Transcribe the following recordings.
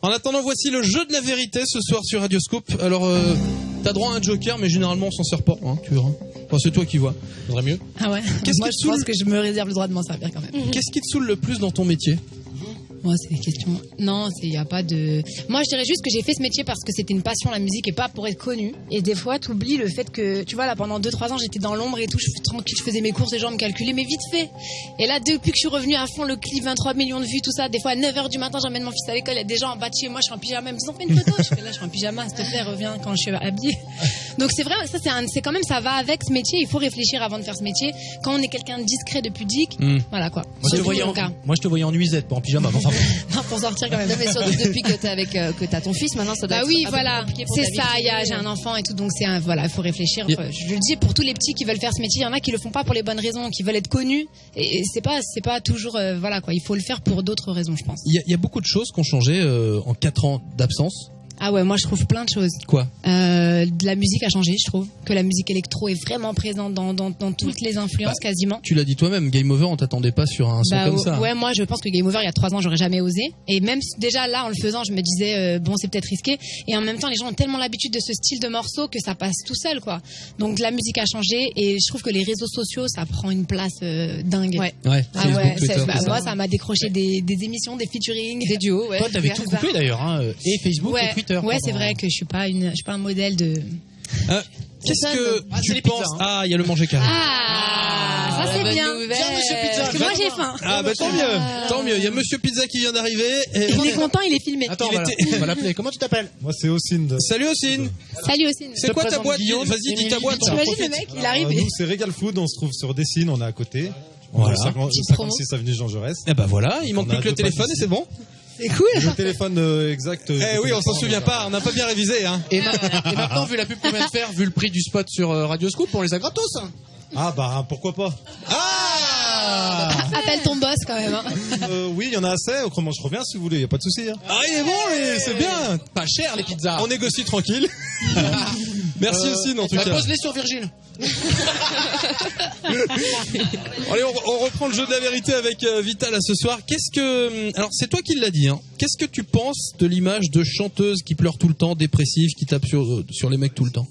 En attendant, voici le jeu de la vérité ce soir sur Radio Scoop. Alors, t'as droit à un joker, mais généralement on s'en sert pas, hein, tu verras. Enfin, c'est toi qui vois. Ça vaudrait mieux. Ah ouais. Moi, je pense que je me réserve le droit de m'en servir quand même. Qu'est-ce qui te saoule le plus dans ton métier? Moi, c'est des questions. Non, il y a pas de. Moi, je dirais juste que j'ai fait ce métier parce que c'était une passion, la musique, et pas pour être connue. Et des fois, t'oublies le fait que, tu vois, là, pendant 2-3 ans, j'étais dans l'ombre et tout, je suis tranquille, je faisais mes courses, les gens me calculaient, mais vite fait. Et là, depuis que je suis revenue à fond, le clip, 23 millions de vues, tout ça, des fois, à 9h du matin, j'emmène mon fils à l'école, il y a des gens en bas de chez moi, je suis en pyjama, ils me disent, on fait une photo. Je fais là, je suis en pyjama, s'il te plaît, reviens quand je suis habillée. Donc, c'est vrai, ça, c'est quand même, ça va avec ce métier, il faut réfléchir avant de faire ce métier. Quand on est quelqu'un de discret, de pudique, voilà quoi. Moi, je te voyais en nuisette, pas en pyjama. Enfin, non, pour sortir quand même. Non, mais surtout depuis que t'as ton fils, maintenant ça doit être. Oui, voilà. C'est ça, j'ai un enfant et tout, donc voilà, il faut réfléchir. Je le dis pour tous les petits qui veulent faire ce métier, il y en a qui le font pas pour les bonnes raisons, qui veulent être connus, et c'est pas toujours, voilà quoi, il faut le faire pour d'autres raisons, je pense. Il y a beaucoup de choses qui ont changé en 4 ans d'absence. Ah ouais, moi je trouve plein de choses. Quoi? De la musique a changé, je trouve. Que la musique électro est vraiment présente dans toutes les influences quasiment. Tu l'as dit toi-même, Game Over, on t'attendait pas sur un son comme ça. Ouais, moi je pense que Game Over, il y a 3 ans, j'aurais jamais osé. Et même déjà là, en le faisant, je me disais, bon, c'est peut-être risqué. Et en même temps, les gens ont tellement l'habitude de ce style de morceau que ça passe tout seul, quoi. Donc la musique a changé et je trouve que les réseaux sociaux, ça prend une place dingue. Ouais. Ah ouais, moi ça m'a décroché des émissions, des featuring, des duos. Ouais. Toi, t'avais tout coupé d'ailleurs, hein, et Facebook et Twitter. Ouais, c'est vrai que je suis pas un modèle de. Qu'est-ce que tu penses? Ah, il y a le manger carré. Ah, ça c'est bien. Tiens, Monsieur Pizza. Parce que moi j'ai faim. Ah bah tant mieux. Il y a Monsieur Pizza qui vient d'arriver. Il est content, il est filmé. Attends, on va l'appeler. Comment tu t'appelles? Moi, c'est Ocine. Salut Ocine. Salut Ocine. C'est quoi ta boîte? Vas-y, dis ta boîte. T'imagines le mec, il arrive. Nous, c'est Regal Food. On se trouve sur Dessines, on est à côté. Voilà. 56 avenue Jean Jaurès. Eh ben voilà, il manque plus que le téléphone et c'est bon. C'est cool. Le téléphone exact. Eh oui, on s'en souvient pas, on n'a pas bien révisé, hein. Et maintenant, vu la pub qu'on vient de faire, vu le prix du spot sur Radio Scoop, on les a gratos. Ah bah pourquoi pas. Appelle ton boss quand même. Hein. Oui, il y en a assez. Autrement, je reviens si vous voulez. Y a pas de souci. Hein. Ah, il est bon, c'est bien. Pas cher les pizzas. On négocie tranquille. Merci Ocine en tout cas. Pose-les sur Virgile. Allez, on reprend le jeu de la vérité avec Vital à ce soir. Alors c'est toi qui l'as dit, hein. Qu'est-ce que tu penses de l'image de chanteuse qui pleure tout le temps, dépressive, qui tape sur les mecs tout le temps?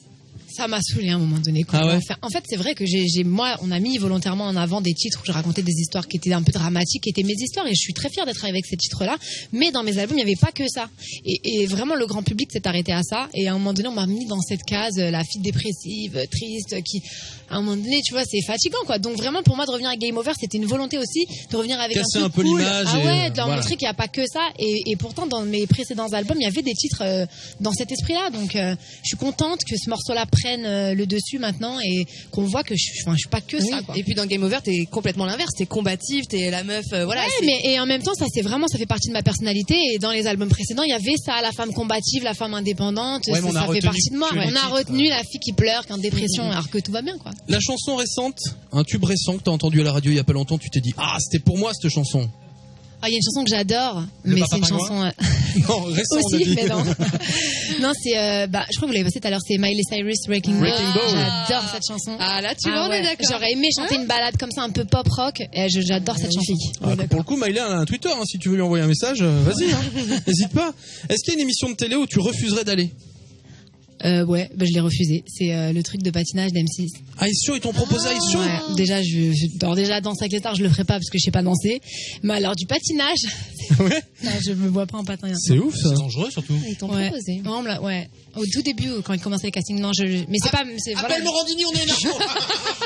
Ça m'a saoulé à un moment donné. Ah ouais. En fait, c'est vrai que moi, on a mis volontairement en avant des titres où je racontais des histoires qui étaient un peu dramatiques, qui étaient mes histoires, et je suis très fière d'être avec ces titres-là. Mais dans mes albums, il n'y avait pas que ça. Et vraiment, le grand public s'est arrêté à ça. Et à un moment donné, on m'a mis dans cette case, la fille dépressive, triste, qui, à un moment donné, tu vois, c'est fatigant, quoi. Donc vraiment, pour moi, de revenir à Game Over, c'était une volonté aussi de revenir avec casser un truc cool. L'image. Ah ouais, de leur montrer qu'il n'y a pas que ça. Et pourtant, dans mes précédents albums, il y avait des titres dans cet esprit-là. Donc, je suis contente que ce morceau-là prenne le dessus maintenant et qu'on voit que je suis pas que ça, quoi. Et puis dans Game Over, t'es complètement l'inverse, t'es combative, t'es la meuf, voilà. Ouais, mais et en même temps, ça fait partie de ma personnalité. Et dans les albums précédents, il y avait ça, la femme combative, la femme indépendante. Ouais, ça fait partie de moi. On a retenu la fille qui pleure, qui est en dépression, alors que tout va bien, quoi. La chanson récente, un tube récent que t'as entendu à la radio il y a pas longtemps, tu t'es dit c'était pour moi cette chanson. Il y a une chanson que j'adore, mais c'est une chanson non, récent, aussi, mais non. Non, c'est je crois que vous l'avez passé tout à l'heure, c'est Miley Cyrus Wrecking Ball. J'adore cette chanson. Ah là, tu vois, on est d'accord. J'aurais aimé chanter une balade comme ça un peu pop rock, et j'adore cette chanson. Pour le coup, Miley a un Twitter, hein, si tu veux lui envoyer un message, vas-y, hein, n'hésite pas. Est-ce qu'il y a une émission de télé où tu refuserais d'aller? Ouais, je l'ai refusé. C'est le truc de patinage d'M6. Ah, ils t'ont proposé Aïsio? Ouais, déjà danser avec les stars, je le ferai pas parce que je sais pas danser. Mais alors du patinage, ouais. Non, je me vois pas en patin. C'est ouf, ça. C'est dangereux surtout. Ils t'ont proposé. Ouais. Au tout début, quand ils commençaient les castings, non, mais c'est pas. Appelle Morandini, on est énervant.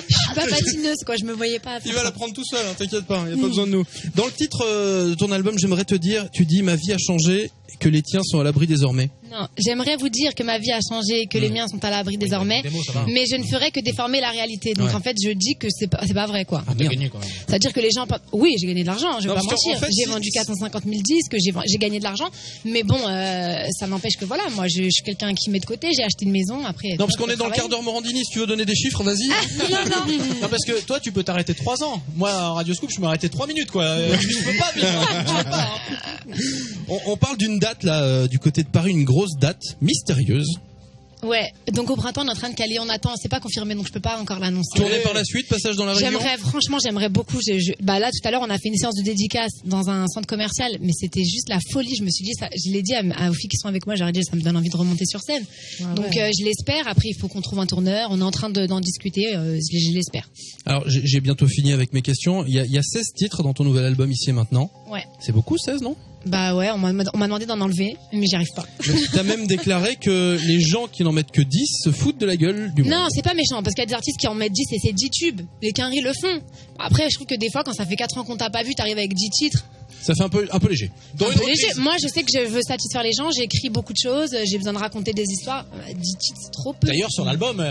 Je suis pas patineuse, quoi. Je me voyais pas. Il va la prendre tout seul, hein, t'inquiète pas. Y a pas besoin de nous. Dans le titre de ton album, j'aimerais te dire, tu dis ma vie a changé, que les tiens sont à l'abri désormais. Non, j'aimerais vous dire que ma vie a changé, que les miens sont à l'abri désormais, mais je ne ferais que déformer la réalité. Donc en fait, je dis que c'est pas vrai, quoi. T'as gagné quand même. C'est-à-dire que les gens, oui, j'ai gagné de l'argent, je vais pas mentir. En fait, j'ai vendu 450 000 disques, j'ai gagné de l'argent, mais bon, ça n'empêche que voilà, moi, je suis quelqu'un qui met de côté, j'ai acheté une maison, après. Non, parce qu'on est dans le quart d'heure Morandini, si tu veux donner des chiffres, vas-y. Non, parce que toi, tu peux t'arrêter 3 ans. Moi, à Radio Scoop, je m'arrêtais 3 minutes, quoi. Je peux pas vivre. On parle d'une date, là, du côté de Paris, une grosse date mystérieuse. Ouais, donc au printemps, on est en train de caler. On attend, c'est pas confirmé, donc je peux pas encore l'annoncer. Tournée par la suite, passage dans la région. J'aimerais beaucoup. Bah là, tout à l'heure, on a fait une séance de dédicace dans un centre commercial, mais c'était juste la folie. Je me suis dit, je l'ai dit aux filles qui sont avec moi, j'aurais dit, ça me donne envie de remonter sur scène. Donc je l'espère. Après, il faut qu'on trouve un tourneur. On est en train d'en discuter. Je l'espère. Alors, j'ai bientôt fini avec mes questions. Il y a 16 titres dans ton nouvel album Ici et Maintenant. Ouais. C'est beaucoup, 16, non? Bah ouais, on m'a demandé d'en enlever, mais j'y arrive pas. T'as même déclaré que les gens qui n'en mettent que 10 se foutent de la gueule du monde. Non, c'est pas méchant, parce qu'il y a des artistes qui en mettent 10 et c'est 10 tubes. Les Quinry le font. Après, je trouve que des fois, quand ça fait 4 ans qu'on t'a pas vu, t'arrives avec 10 titres. Ça fait un peu léger. Moi, je sais que je veux satisfaire les gens, j'écris beaucoup de choses, j'ai besoin de raconter des histoires. 10 titres, c'est trop peu. D'ailleurs, sur l'album,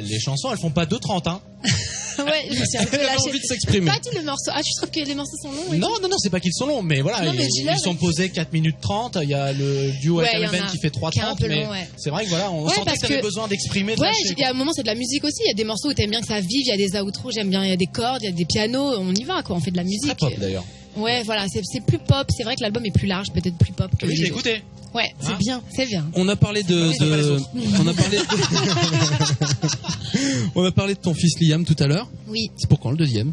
les chansons, elles font pas 2:30, hein. Ouais, je me suis un peu Elle a lâchée. envie de s'exprimer. Pas dit le morceau. Ah, tu trouves que les morceaux sont longs? Non, c'est pas qu'ils sont longs, mais voilà, Non, mais dis-le, ils sont posés 4 minutes 30. Il y a le duo avec Ouais, Alben qui fait qui est un 3:30, peu mais long, ouais. c'est vrai que voilà, on Ouais, sentait parce que t'avais que- besoin d'exprimer, de Ouais, lâcher, il y a un moment, c'est de la musique aussi. Il y a des morceaux où t'aimes bien que ça vive, il y a des outros, j'aime bien, il y a des cordes, il y a des pianos, on y va, quoi, on fait de la musique. Très pop d'ailleurs. Ouais, voilà, c'est plus pop. C'est vrai que l'album est plus large, peut-être plus pop que Oui, les j'ai autres. écouté. Ouais, c'est Hein bien, c'est bien. On a parlé on a parlé de ton fils Liam tout à l'heure. Oui. C'est pour quand le deuxième?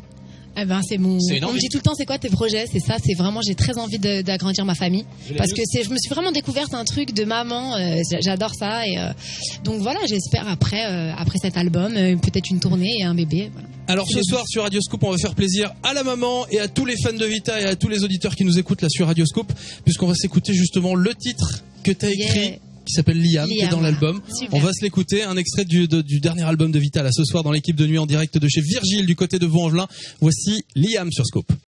Eh ben, c'est mon. C'est une On me envie. dit tout le temps, c'est quoi tes projets? C'est ça, c'est vraiment, j'ai très envie d'agrandir ma famille. Parce que je me suis vraiment découverte un truc de maman, j'adore ça. Et donc voilà, j'espère après cet album, peut-être une tournée et un bébé. Voilà. Alors ce soir sur Radio Scoop, on va faire plaisir à la maman et à tous les fans de Vita et à tous les auditeurs qui nous écoutent là sur Radio Scoop, puisqu'on va s'écouter justement le titre que t'as écrit. Yeah. Qui s'appelle Liam, qui est dans voilà. l'album. Super. On va se l'écouter, un extrait du dernier album de Vita là ce soir dans l'équipe de nuit en direct de chez Virgile du côté de Vaux-en-Velin. Voici Liam sur Scoop.